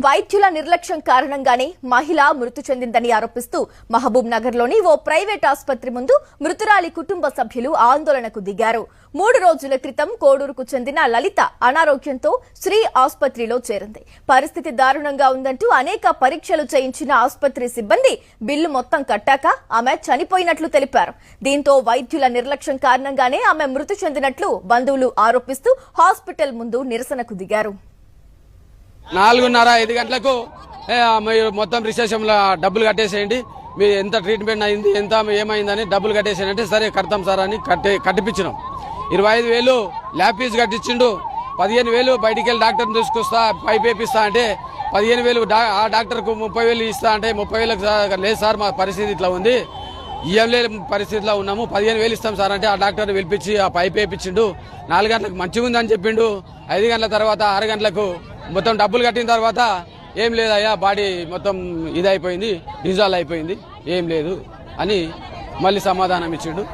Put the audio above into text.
వైద్యుల నిర్లక్ష్యం కారణంగానే మహిళ మృతి చెందిందని ఆరోపిస్తూ మహబూబ్ నగర్ లోని ఓ ప్రైవేట్ ఆసుపత్రి ముందు మృతురాలి కుటుంబ సభ్యులు ఆందోళనకు దిగారు. 3 రోజుల క్రితం కోడూరుకు చెందిన లలిత అనారోగ్యంతో శ్రీ ఆసుపత్రిలో చేరింది. పరిస్థితి దారుణంగా ఉందంటూ అనేక పరీక్షలు చేయించిన ఆసుపత్రి సిబ్బంది బిల్లు మొత్తం కట్టాక ఆమె చనిపోయినట్లు తెలిపారు. దీంతో వైద్యుల నిర్లక్ష్యం కారణంగానే ఆమె మృతి చెందినట్లు బంధువులు ఆరోపిస్తూ హాస్పిటల్ ముందు నిరసనకు దిగారు. 4:30-5 గంటలకు మీరు మొత్తం రిసెప్షన్లో డబ్బులు కట్టేసేయండి, మీ ఎంత ట్రీట్మెంట్ అయింది, ఎంత ఏమైందని డబ్బులు కట్టేసేయండి అంటే సరే కడతాం సార్ అని కట్టిపించినాం. 25,000 ల్యాబ్ ఫీజు కట్టించిండు. 15,000 బయటికి వెళ్ళి డాక్టర్ని తీసుకొస్తా పైప్ వేపిస్తా అంటే 15,000 ఆ డాక్టర్కు 30,000 ఇస్తా అంటే 30,000 లేదు సార్ మా పరిస్థితి ఇట్లా ఉంది, ఏం లేదు పరిస్థితిలో ఉన్నాము, 15,000 ఇస్తాం సార్ అంటే ఆ డాక్టర్ని పిలిపించి ఆ పైప్ వేయించిండు. 4 గంటలకు మంచిగా ఉందని చెప్పిండు. 5 గంటల తర్వాత 6 గంటలకు మొత్తం డబ్బులు కట్టిన తర్వాత ఏం లేదయ్యా బాడీ మొత్తం ఇదైపోయింది, డిజాల్వ్ అయిపోయింది, ఏం లేదు అని మళ్ళీ సమాధానం ఇచ్చిండు.